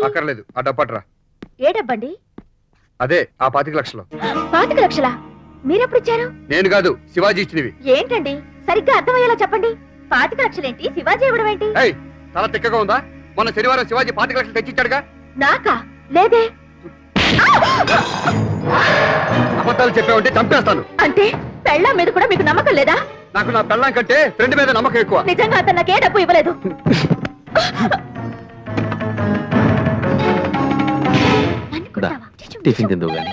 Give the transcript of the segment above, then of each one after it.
అక్కర్లేదు, ఆ డబ్బట్రా. ఏ డబ్బండి? అదే ఆ 25 లక్షలు. 25 లక్షలా? మీరెప్పుడు ఇచ్చారు? నేను కాదు, శివాజీ ఇచ్చినవి. ఏంటండి సరిగ్గా అర్థమయ్యేలా చెప్పండి. 25 లక్షలేంటి, శివాజీ ఇవ్వడం ఏంటి? ఏయ్, తల తిక్కగా ఉందా? మొన్న శనివారం శివాజీ 25 లక్షలు తెచ్చిచ్చాడుగా. నాకా? లేదే. అబద్ధాలు చెప్పావంటే చంపేస్తాను. అంటే పెళ్ళాం మీద కూడా మీకు నమ్మకం లేదా? నాకు నా పెళ్ళాం కంటే ఫ్రెండ్ మీద నమ్మకం ఎక్కువ. నిజంగా అతను నాకే డబ్బు ఇవ్వలేదు. టిఫిన్ తిందువు గాని.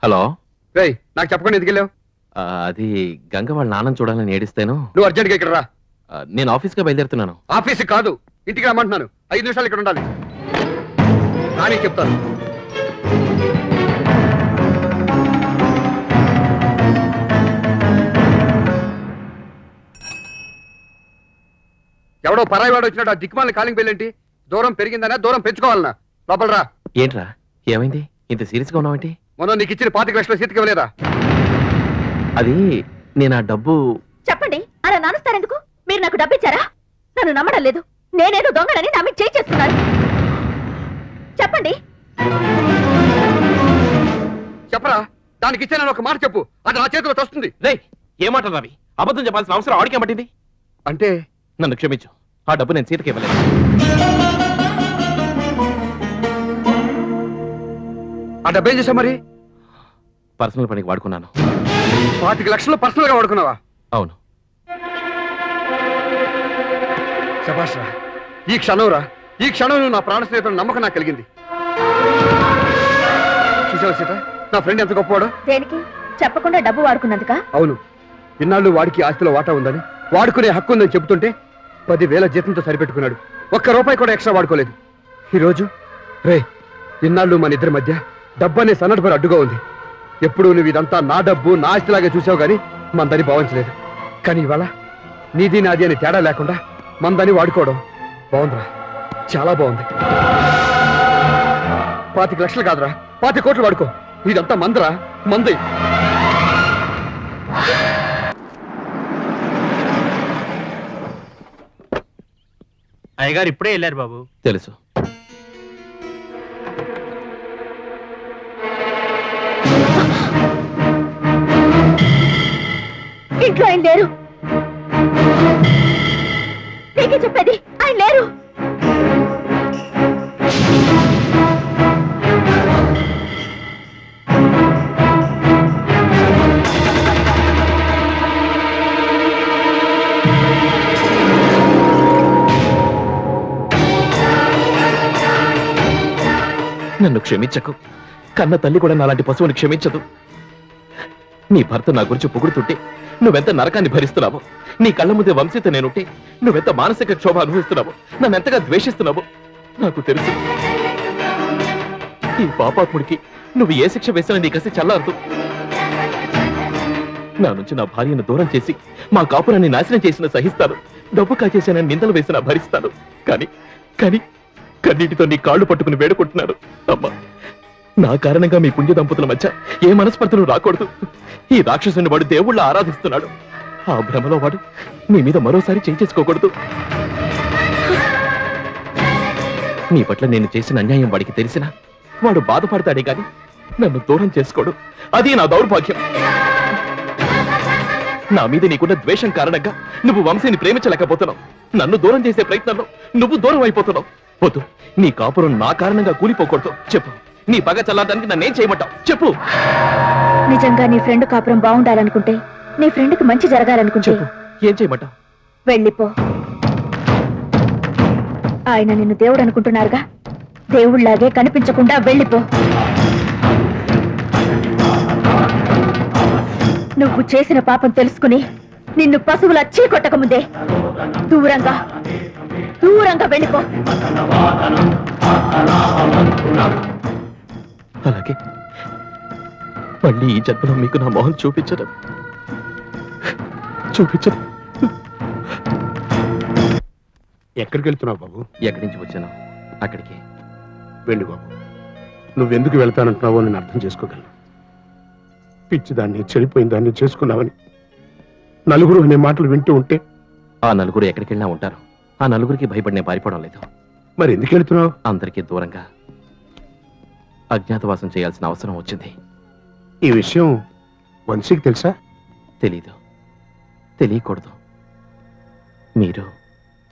హలో, రేయ్, నాకు చెప్పకుండా ఎందుకు వెళ్ళావు? అది గంగ వాళ్ళ నాన్నని చూడాలని ఏడిస్తేను. నువ్వు అర్జెంట్గా ఇక్కడ రా. నేను ఆఫీస్గా బయలుదేరుతున్నాను. ఆఫీస్ కాదు, ఇంటికి రమ్మంటున్నాను. 5 నిమిషాలు ఇక్కడ ఉండాలి. కానీ చెప్తాను. ఎవడో పరాయి వాడు వచ్చినాడు. ఆ దిక్కుమాలని కాలింగ్ బెల్లేంటి? దూరం పెరిగిందనా దూరం పెంచుకోవాలనా? లోపల రా. ఏంట్రా, ఏమైంది? ఇంత సీరియస్ గా ఉన్నావేంటి? మొన్న నీకు ఇచ్చిన 25 లక్షల సీతకి ఇవ్వలేదా? అది నేను ఆ డబ్బు. చెప్పండి, అలా నానుస్తారెందుకు? మీరు నాకు డబ్బు ఇచ్చారా? నన్ను నమ్మడం లేదు. నేనేదో దొంగనని నా మీద చేయి చేస్తున్నాను. చెప్పండి. చెప్పరా, దానికి ఇచ్చానని ఒక మాట చెప్పు. అది నా చేతిలో వస్తుంది. రేయ్, ఏమాటలు అవి? అబద్ధం చెప్పాల్సిన అవసరం ఆడికే పట్టింది. అంటే నన్ను క్షమించు, ఆ డబ్బు నేను సీతకి ఇవ్వలేదు. ఆ డబ్బు ఏం చేసావు మరి? పర్సనల్ పనికి వాడుకున్నాను. 25 లక్షలు పర్సనల్ గా వాడుకున్నావా? అవును. శభాష్ రా. ఈ క్షణం రా, ఈ క్షణం నువ్వు నా ప్రాణ స్నేహితుడు నమ్మకం నాకు కలిగింది. చూసావా సీత, నా ఫ్రెండ్ ఎంత గొప్పవాడు? దేనికి? చెప్పకుండా డబ్బు వాడుకున్నందుకా? అవును. ఇన్నాళ్ళు వాడికి ఆస్తిలో వాటా ఉందని, వాడుకునే హక్కు ఉందని చెబుతుంటే 10,000 జీతంతో సరిపెట్టుకున్నాడు. ₹1 కూడా ఎక్స్ట్రా వాడుకోలేదు. ఈరోజు రే, ఇన్నాళ్ళు మన ఇద్దరి మధ్య డబ్బు అనే సన్నటి అడ్డుగా ఉంది. ఎప్పుడు నువ్వు ఇదంతా నా డబ్బు నా ఆస్తిలాగే చూసావు గానీ మందని భావించలేదు. కానీ ఇవాళ నీది నాది అని తేడా లేకుండా మందని వాడుకోవడం బాగుందిరా, చాలా బాగుంది. 25 లక్షలు కాదురా, 25 కోట్లు వాడుకో. ఇదంతా మందరా, మంది. అయ్యగారు ఇప్పుడే వెళ్ళారు బాబు. తెలుసు. ఇంట్లో ఆయన లేరు. నీకే చెప్పేది, ఆయన లేరు. నన్ను క్షమించకు. కన్న తల్లి కూడా నాలాంటి పశువుని క్షమించదు. నీ భర్త నా గురించి పొగుడుతుంటే నువ్వెంత నరకాన్ని భరిస్తున్నావో, నీ కళ్ళ ముందే వంశీత నేనుంటే నువ్వెంత మానసిక క్షోభ అనుభవిస్తున్నావో, నన్ను ఎంతగా ద్వేషిస్తున్నావో నాకు తెలుసు. ఈ పాపాత్ముడికి నువ్వు ఏ శిక్ష వేసినా నీ కసి చల్లారదు. నా నుంచి నా భార్యను దూరం చేసి మా కాపురాన్ని నాశనం చేసిన సహిస్తాను. డబ్బు కాచేసానని నిందలు వేసిన భరిస్తాను. కానీ కానీ కన్నీటితో నీ కాళ్ళు పట్టుకుని వేడుకుంటున్నాడు. అమ్మా, నా కారణంగా మీ పుణ్య దంపతుల మధ్య ఏ మనస్పర్ధలు రాకూడదు. ఈ రాక్షసుని వాడు దేవుళ్ళ ఆరాధిస్తున్నాడు. ఆ భ్రమలో వాడు నీ మీద మరోసారి చేయి చేసుకోకూడదు. నీ పట్ల నేను చేసిన అన్యాయం వాడికి తెలిసినా వాడు బాధపడతాడే గాని నన్ను దూరం చేసుకోడు. అది నా దౌర్భాగ్యం. నా మీద నీకున్న ద్వేషం కారణంగా నువ్వు వంశీని ప్రేమించలేకపోతున్నావు. నన్ను దూరం చేసే ప్రయత్నంలో నువ్వు దూరం అయిపోతున్నావు. వద్దు, నీ కాపురం నా కారణంగా కూలిపోకూడదు. చెప్పు, నీ పగ చల్లారడానికి నన్నేం చేయమంటావు? చెప్పు. నిజంగా నీ ఫ్రెండ్ కాపురం బాగుండాలనుకుంటే, నీ ఫ్రెండ్ కి మంచి జరగాలనుకుంటే చెప్పు, ఏం చేయమంటావు? వెళ్ళిపో. ఆయన నిన్ను దేవుడు అనుకుంటున్నారుగా, దేవుళ్లాగే కనిపించకుండా వెళ్ళిపో. నువ్వు చేసిన పాపం తెలుసుకుని నిన్ను పశువులా చీకొట్టక ముందే దూరంగా దూరంగా వెళ్ళిపో. అలాగే మళ్ళీ ఈ జన్మలో మీకు నా మొహం చూపించడం. ఎక్కడికి వెళ్తున్నావు బాబు? ఎక్కడి నుంచి వచ్చాను అక్కడికి. వెళ్ళు బాబు. నువ్వెందుకు వెళ్తానంటున్నావో నేను అర్థం చేసుకోగలను. పిచ్చిదాన్ని, చెడిపోయిన దాన్ని చేసుకున్నావని నలుగురు అనే మాటలు వింటూ ఉంటే. ఆ నలుగురు ఎక్కడికి వెళ్ళినా ఉంటారు. ఆ నలుగురికి భయపడి నేను పారిపోవడం లేదు. మరి ఎందుకు వెళ్తున్నావు? అందరికీ దూరంగా అజ్ఞాతవాసం చేయాల్సిన అవసరం వచ్చింది. ఈ విషయం వంశీకి తెలుసా? తెలీదు, తెలియకూడదు, మీరు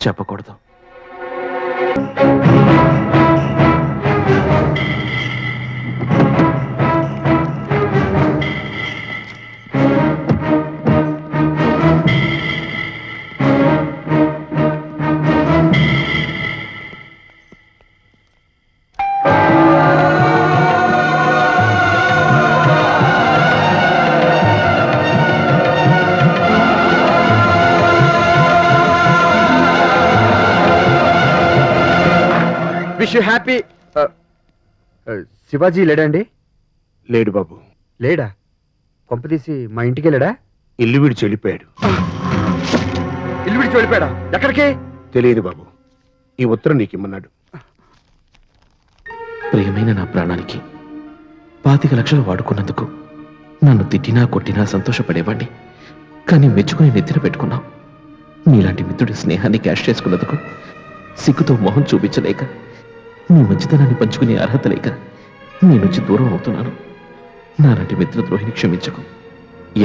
చెప్పకూడదు. Wish you happy. శివాజీ లేడండి? లేడు బాబు, లేడా? కొంపదీసి మా ఇంటికి వెళ్ళాడా? ఇల్లు విడిచి వెళ్ళిపోయాడు. ఇల్లు విడిచి వెళ్ళిపోయాడా? ఎక్కడికి? తెలియదు బాబు, ఈ ఉత్తరం నీకు ఇమ్మన్నాడు. ప్రియమైన నా ప్రాణానికి 25 లక్షలు వాడుకున్నందుకు నన్ను తిట్టినా కొట్టినా సంతోషపడేవాణ్ణి. కానీ మెచ్చుకుని నెత్తిన పెట్టుకున్నావు. నీలాంటి మిత్రుడి స్నేహాన్ని క్యాష్ చేసుకున్నందుకు సిగ్గుతో మొహం చూపించలేక, నీ మంచితనాన్ని పంచుకునే అర్హత లేక నీ నుంచి దూరం అవుతున్నాను. నాలాంటి మిత్రద్రోహిని క్షమించకు.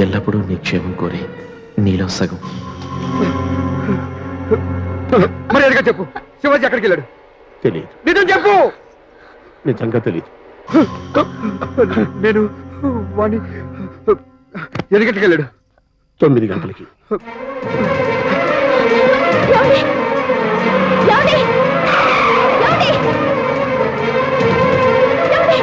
ఎల్లప్పుడూ నీ క్షేమం కోరే నీలో సగం. మరి అడిగా చెప్పు, శివాజీ ఎక్కడికి వెళ్ళాడు? తెలియదు, నిజం చెప్పు. నిజంగా తెలియదు. నేను వాణ్ణి ఎన్ని గంటలకు వెళ్ళాడు? 9 గంటలకి. ఏమండి? ఏమండి? ఏమండి? ఏమండి?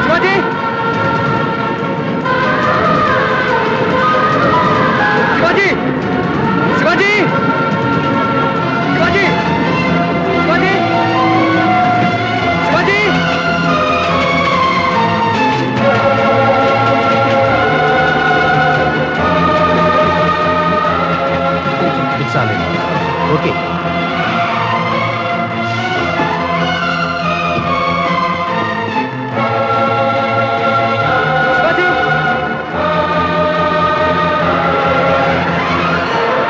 శివాజీ! శివాజీ! శివాజీ! శివాజీ! శివాజీ! శివాజీ! శివాజీ! ఓకే. శివాజీ!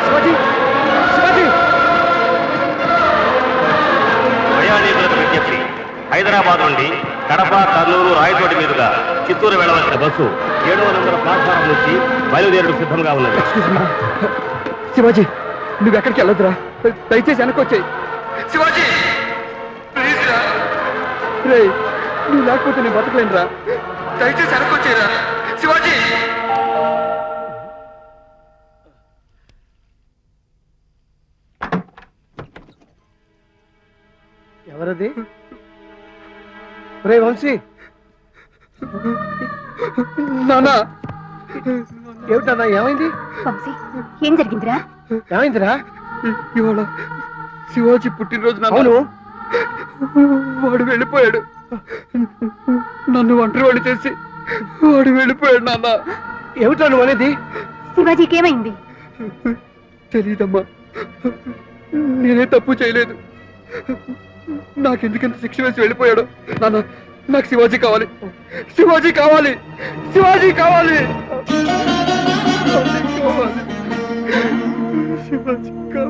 శివాజీ! శివాజీ! ప్రయాణికులకు విజ్ఞప్తి. హైదరాబాద్ నుండి కడప, కర్నూలు, రాయచోటి మీదుగా చిత్తూరు వెళ్లవలసిన బస్సు 7వ నంబర్ ప్లాట్ఫారం నుంచి బయలుదేరడం సిద్ధంగా ఉన్నది. Excuse me. శివాజీ, నువ్వు ఎక్కడికి వెళ్ళొద్దురా. దయచేసి వెనక్కి వచ్చాయి. శివాజీ ప్లీజ్ రా. రే, నువ్వు లేకపోతే నేను బతకలేనురా. దయచేసి వెనక్కి వచ్చేయరా శివాజీ. ఎవరది? రే వంశీ, నానా, ఏమిటన్నా? ఏమైంది? వంశీ, ఏం జరిగిందిరా? ఏమైందిరా? ఇవాళ శివాజీ పుట్టినరోజు నాన్న. అవును, వాడు వెళ్ళిపోయాడు. నన్ను ఒంటరి వాడు చేసి వాడు వెళ్ళిపోయాడు నాన్న. ఏమిటా నువ్వు అనేది? శివాజీకి ఏమైంది? తెలీదమ్మా, నేనే తప్పు చేయలేదు. నాకెందుకంత శిక్ష వేసి వెళ్ళిపోయాడు నాన్న. నాకు శివాజీ కావాలి, శివాజీ కావాలి, శివాజీ కావాలి, శివాజీ కావాలి, శివాజీ కావాలి.